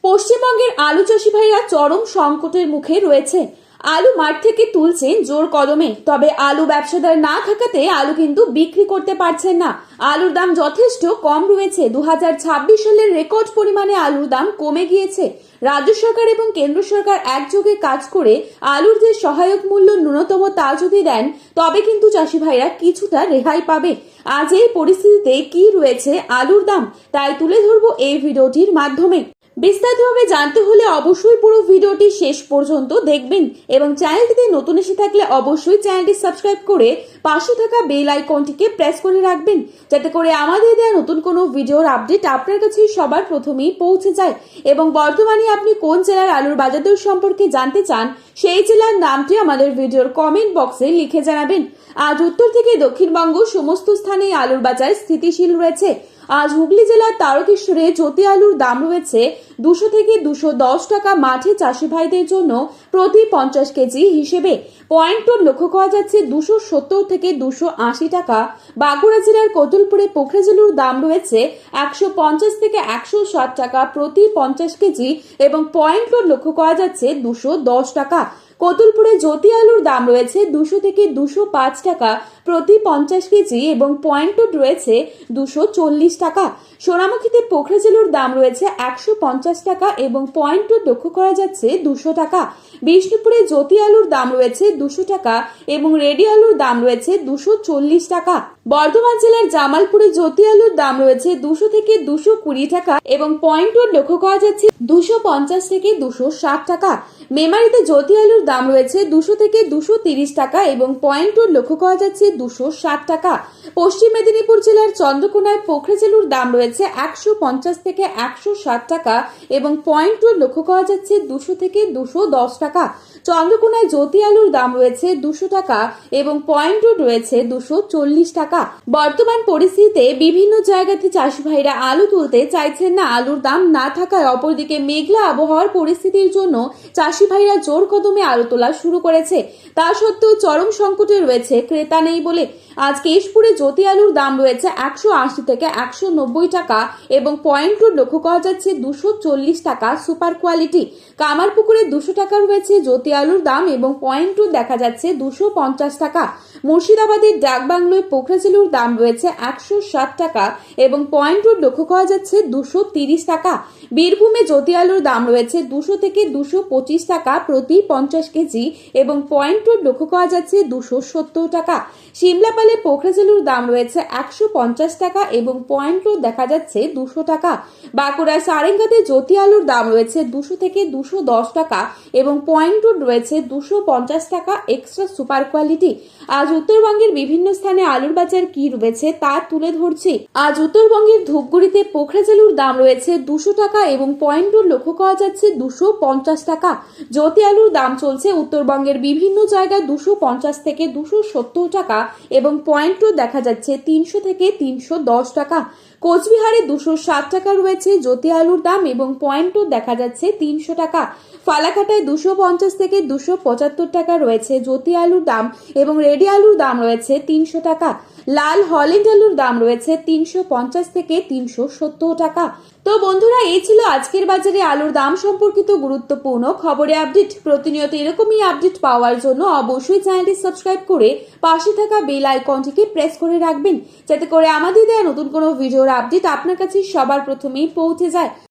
পশ্চিমবঙ্গের আলু চাষি ভাইরা চরম সংকটের মুখে রয়েছে। আলু মাঠ থেকে তুলছেন জোর কদমে, তবে আলু ব্যবসাদার না থাকাতে আলু কিন্তু বিক্রি করতে পারছেন না। আলুর দাম যথেষ্ট কম রয়েছে। 2026 সালের রেকর্ড পরিমাণে আলুর দাম কমে গিয়েছে। রাজ্য সরকার এবং কেন্দ্র সরকার একযোগে কাজ করে আলুর যে সহায়ক মূল্য ন্যূনতম তা যদি দেন, তবে কিন্তু চাষি ভাইরা কিছুটা রেহাই পাবে। আজ এই পরিস্থিতিতে কি রয়েছে আলুর দাম, তাই তুলে ধরবো এই ভিডিওটির মাধ্যমে। বিস্তারিতভাবে জানতে হলে অবশ্যই পুরো ভিডিওটি শেষ পর্যন্ত দেখবেন এবং চ্যানেলটিতে নতুন এসে থাকলে অবশ্যই চ্যানেলটি সাবস্ক্রাইব করে পাশে থাকা বেল আইকনটিকে প্রেস করে রাখবেন, যাতে করে আমাদের দেওয়া নতুন কোনো ভিডিওর আপডেট আপনার কাছে সবার প্রথমেই পৌঁছে যায়। এবং বর্তমানে আপনি কোন জেলার আলুর বাজার দর সম্পর্কে জানতে চান, সেই জেলার নামটি আমাদের ভিডিওর কমেন্ট বক্সে লিখে জানাবেন। আজ উত্তর থেকে দক্ষিণবঙ্গ সমস্ত স্থানে আলুর বাজার স্থিতিশীল রয়েছে। আজ হুগলি জেলার তারকেশ্বরে জ্যোতি আলুর দাম রয়েছে 200 থেকে 210 টাকা মাঠে চাষি ভাইদের জন্য প্রতি 50 কেজি হিসেবে। পয়েন্ট লক্ষ্য করা যাচ্ছে 270 থেকে 280 টাকা। বাঁকুড়া জেলার কোতুলপুরে পোখরাজেলুর দাম রয়েছে 150 থেকে 160 টাকা প্রতি 50 কেজি এবং পয়েন্ট লক্ষ্য করা যাচ্ছে 210 টাকা। কোতুলপুরে জ্যোতি আলুর দাম রয়েছে 200 থেকে 205 টাকা প্রতি 50 কেজি এবং পয়েন্ট রয়েছে 240 টাকা। সোনামুখীতে পোখরাজেলুর দাম রয়েছে 150 টাকা এবং পয়েন্ট লক্ষ্য করা যাচ্ছে 200 টাকা। বিষ্ণুপুরে জ্যোতি আলুর দাম রয়েছে 200 টাকা এবং রেডি আলুর দাম রয়েছে 240 টাকা। বর্ধমান জেলার জামালপুরে জ্যোতি আলুর দাম রয়েছে 200 থেকে 220 টাকা এবং পয়েন্ট লক্ষ্য করা যাচ্ছে 250 থেকে 260 টাকা। মেমারিতে জ্যোতি আলুর দাম রয়েছে 200 থেকে 230 টাকা এবং পয়েন্ট লক্ষ্য করা যাচ্ছে 260 টাকা। পশ্চিম মেদিনীপুর জেলার চন্দ্রকোনায় পোখরাজেলুর দাম রয়েছে 150 থেকে 160 টাকা এবং পয়েন্ট লক্ষ্য করা যাচ্ছে 200 থেকে 210 টাকা। চন্দ্রকোনায় জ্যোতি আলুর দাম রয়েছে 200 টাকা এবং পয়েন্ট রয়েছে 240 টাকা। বর্তমান পরিস্থিতিতে বিভিন্ন জায়গাতে চাষি ভাইরা আলু তুলতে চাইছেন না, আলুর দাম না থাকায়। অপরদিকে মেঘলা আবহাওয়ার পরিস্থিতির জন্য চাষি ভাইরা জোর কদমে আলু তোলা শুরু করেছে। তা সত্ত্বেও চরম সংকটে রয়েছে, ক্রেতা নেই বলে। আজ কেশপুরে জ্যোতি আলুর দাম রয়েছে 180 থেকে 190 টাকা এবং পয়েন্ট লক্ষ্য করা যাচ্ছে 240 টাকা সুপার কোয়ালিটি। কামারপুকুরে 200 টাকা রয়েছে জ্যোতি আলুর দাম এবং পয়েন্ট দেখা যাচ্ছে 250 টাকা। মুর্শিদাবাদের ডাকবাংলোয় পোখরাজেলুর দাম রয়েছে 160 টাকা এবং পয়েন্ট লক্ষ্য করা যাচ্ছে 230 টাকা। বীরভূমে জ্যোতি আলুর দাম রয়েছে 200 থেকে 225 টাকা প্রতি 50 কেজি এবং পয়েন্ট লক্ষ্য করা যাচ্ছে 270 টাকা। সিমলাপালে পোখরাজেলুর দাম রয়েছে 150 টাকা এবং পয়েন্ট দেখা যাচ্ছে 200 টাকা। বাঁকুড়ার সারেঙ্গাতে জ্যোতি আলুর দাম রয়েছে 200 থেকে 210 টাকা এবং পয়েন্ট রয়েছে 250 টাকা এক্সট্রা সুপার কোয়ালিটি। আজ উত্তরবঙ্গের বিভিন্ন স্থানে আলুর বাজার কি রয়েছে তা তুলে ধরছি। আজ উত্তরবঙ্গের ধূপগুড়িতে পোখরাজেলুর দাম রয়েছে 200 টাকা এবং পয়েন্ট লক্ষ্য করা যাচ্ছে 250 টাকা। জ্যোতি আলুর দাম চলছে উত্তরবঙ্গের বিভিন্ন জায়গায় 250 থেকে 270 টাকা এবং পয়েন্ট দেখা যাচ্ছে 300 থেকে 310 টাকা। কোচবিহারে 260 টাকা রয়েছে জ্যোতি আলুর দাম এবং পয়েন্ট দেখা যাচ্ছে 300 টাকা। ফালাকাটায় 250 থেকে 275 টাকা রয়েছে জ্যোতি আলুর দাম এবং রেডি আলুর দাম রয়েছে 300 টাকা। লাল হল্যান্ড আলুর দাম রয়েছে 350 থেকে 370 টাকা। তো বন্ধুরা, এই ছিল আজকের বাজারে আলুর দাম সম্পর্কিত গুরুত্বপূর্ণ খবরে আপডেট। প্রতিনিয়ত এরকমই আপডেট পাওয়ার জন্য অবশ্যই চ্যানেলটি সাবস্ক্রাইব করে পাশে থাকা বেল আইকনটিকে প্রেস করে রাখবেন, যাতে করে আমাদের দেওয়া নতুন কোনো ভিডিওর আপডেট আপনার কাছে সবার প্রথমেই পৌঁছে যায়।